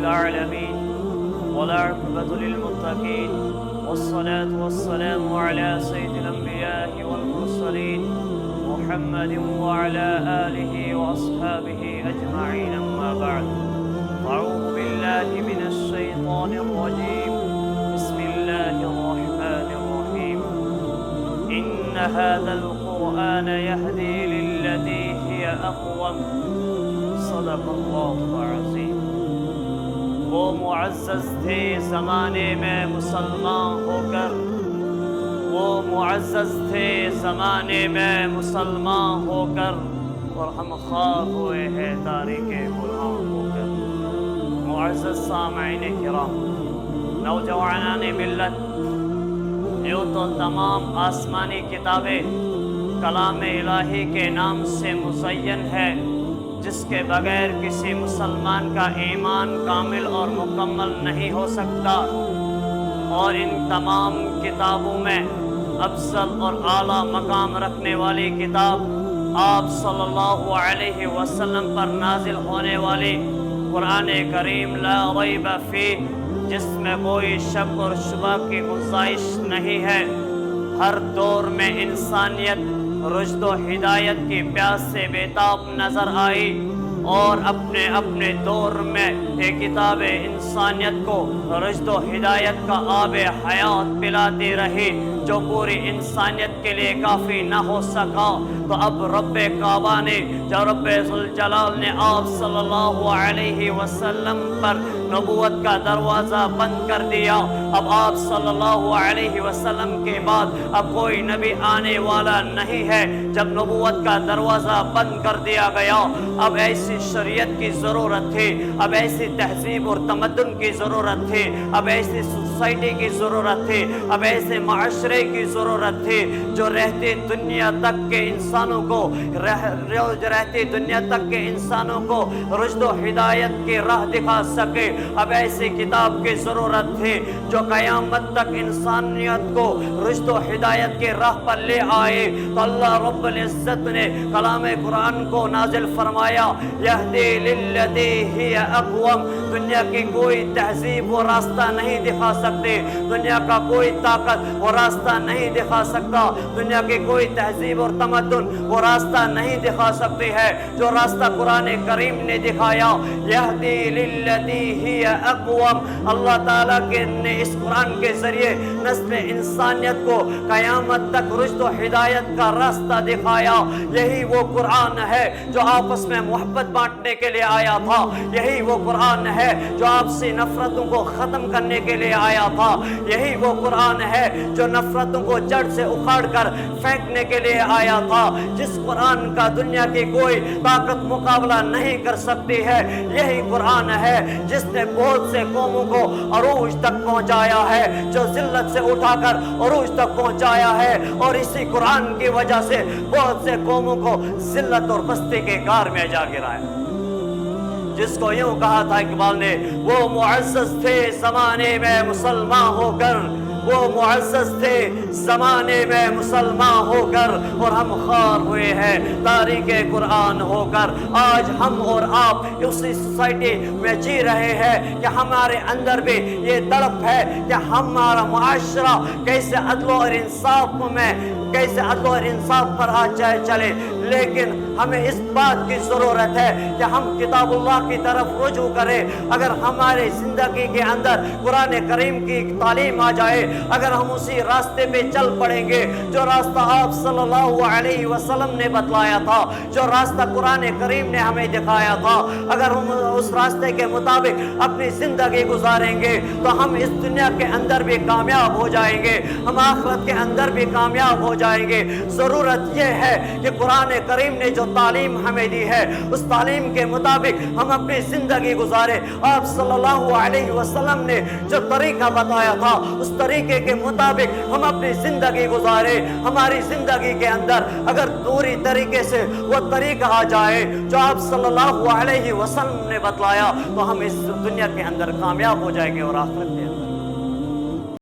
العالمين والعاقبة للمتقين والصلاة والسلام على سيد الأنبياء والمرسلين محمد وعلى آله وأصحابه أجمعين أما بعد أعوذ بالله من الشيطان الرجيم بسم الله الرحمن الرحيم إن هذا القرآن يهدي للتي هي أقوم صدق اللہ العظیم۔ وہ معزز تھے زمانے میں مسلمان ہو کر، وہ معزز تھے زمانے میں مسلمان ہو کر، اور ہم خوار ہوئے ہیں تاریخ قرآن ہو کر۔ معزز سامعین کرام، نوجوانان ملت، یوں تو تمام آسمانی کتابیں کلام الہی کے نام سے مزین ہے، جس کے بغیر کسی مسلمان کا ایمان کامل اور مکمل نہیں ہو سکتا، اور ان تمام کتابوں میں افضل اور اعلیٰ مقام رکھنے والی کتاب آپ صلی اللہ علیہ وسلم پر نازل ہونے والی قرآن کریم لا ریب فیہ، جس میں کوئی شک اور شبہ کی گنجائش نہیں ہے۔ ہر دور میں انسانیت رشد و ہدایت کی پیاس سے بےتاب نظر آئی، اور اپنے اپنے دور میں یہ کتاب انسانیت کو رشد و ہدایت کا آب حیات پلاتی رہی، جو پوری انسانیت کے لیے کافی نہ ہو سکا۔ تو اب رب کعبہ نے، جو رب ذوالجلال نے آپ صلی اللہ علیہ وسلم پر نبوت کا دروازہ بند کر دیا۔ اب آپ صلی اللہ علیہ وسلم کے بعد اب کوئی نبی آنے والا نہیں ہے۔ جب نبوت کا دروازہ بند کر دیا گیا، اب ایسی شریعت کی ضرورت تھی، اب ایسی تہذیب اور تمدن کی ضرورت تھی، اب ایسی سوسائٹی کی ضرورت تھی، اب ایسے معاشرے کی ضرورت تھی جو رہتی دنیا تک کے انسانوں کو رشد و ہدایت کی راہ دکھا سکے۔ اب ایسی کتاب کی ضرورت تھی جو قیامت تک انسانیت کو رشد و ہدایت کی راہ پر لے آئے۔ تو اللہ رب العزت نے کلام قرآن کو نازل فرمایا، یہدی للتی ہی اقوم۔ دنیا کی کوئی تہذیب وہ راستہ نہیں دکھا سکتے، دنیا کا کوئی طاقت وہ راستہ نہیں دکھا سکتا، دنیا کی کوئی تہذیب اور تمدن وہ راستہ نہیں دکھا سکتی ہے جو راستہ قرآن کریم نے دکھایا۔ یہدی للتی ہی اقوم، اللہ تعالیٰ نے اس قرآن کے ذریعے نسل انسانیت کو قیامت تک رشد و ہدایت کا راستہ دکھایا۔ یہی وہ قرآن ہے جو آپس میں محبت بانٹنے کے لیے آیا تھا، یہی وہ قرآن ہے جو آپسی نفرتوں کو ختم کرنے کے لیے آیا تھا، یہی وہ قرآن ہے جو نفرتوں کو جڑ سے اکھاڑ کر پھینکنے کے لیے آیا تھا، جس قرآن کا دنیا کی کوئی طاقت مقابلہ نہیں کر سکتی ہے۔ یہی قرآن ہے جس نے بہت سے قوموں کو عروج تک پہنچایا ہے، جو ذلت سے اٹھا کر عروج تک پہنچایا ہے، اور اسی قرآن کی وجہ سے بہت سے قوموں کو ذلت اور پستی کے غار میں جا گرایا، جس کو یوں کہا تھا اقبال نے، وہ معزز تھے زمانے میں مسلمان ہو کر، وہ معزز تھے زمانے میں مسلمان ہو کر، اور ہم خوار ہوئے ہیں تاریخ قرآن ہو کر۔ آج ہم اور آپ اسی سوسائٹی میں جی رہے ہیں کہ ہمارے اندر بھی یہ تڑپ ہے کہ ہمارا معاشرہ کیسے عدل اور انصاف پر چلے، لیکن ہمیں اس بات کی ضرورت ہے کہ ہم کتاب اللہ کی طرف رجوع کریں۔ اگر ہمارے زندگی کے اندر قرآن کریم کی تعلیم آ جائے، اگر ہم اسی راستے پہ چل پڑیں گے جو راستہ آپ صلی اللہ علیہ وسلم نے بتلایا تھا، جو راستہ قرآن کریم نے ہمیں دکھایا تھا، اگر ہم اس راستے کے مطابق اپنی زندگی گزاریں گے تو ہم اس دنیا کے اندر بھی کامیاب ہو جائیں گے، ہم آخرت کے اندر بھی کامیاب ہو جائیں گے۔ ضرورت یہ ہے کہ قرآن کریم نے جو تعلیم ہمیں دی ہے اس تعلیم کے مطابق ہم اپنی زندگی گزارے۔ آپ صلی اللہ علیہ وسلم نے جو طریقہ بتایا تھا اس طریقے کے مطابق ہم اپنی زندگی گزارے۔ ہماری زندگی کے اندر اگر دوری طریقے سے وہ طریقہ آ جائے جو آپ صلی اللہ علیہ وسلم نے بتلایا تو ہم اس دنیا کے اندر کامیاب ہو جائیں گے اور آخرت کے اندر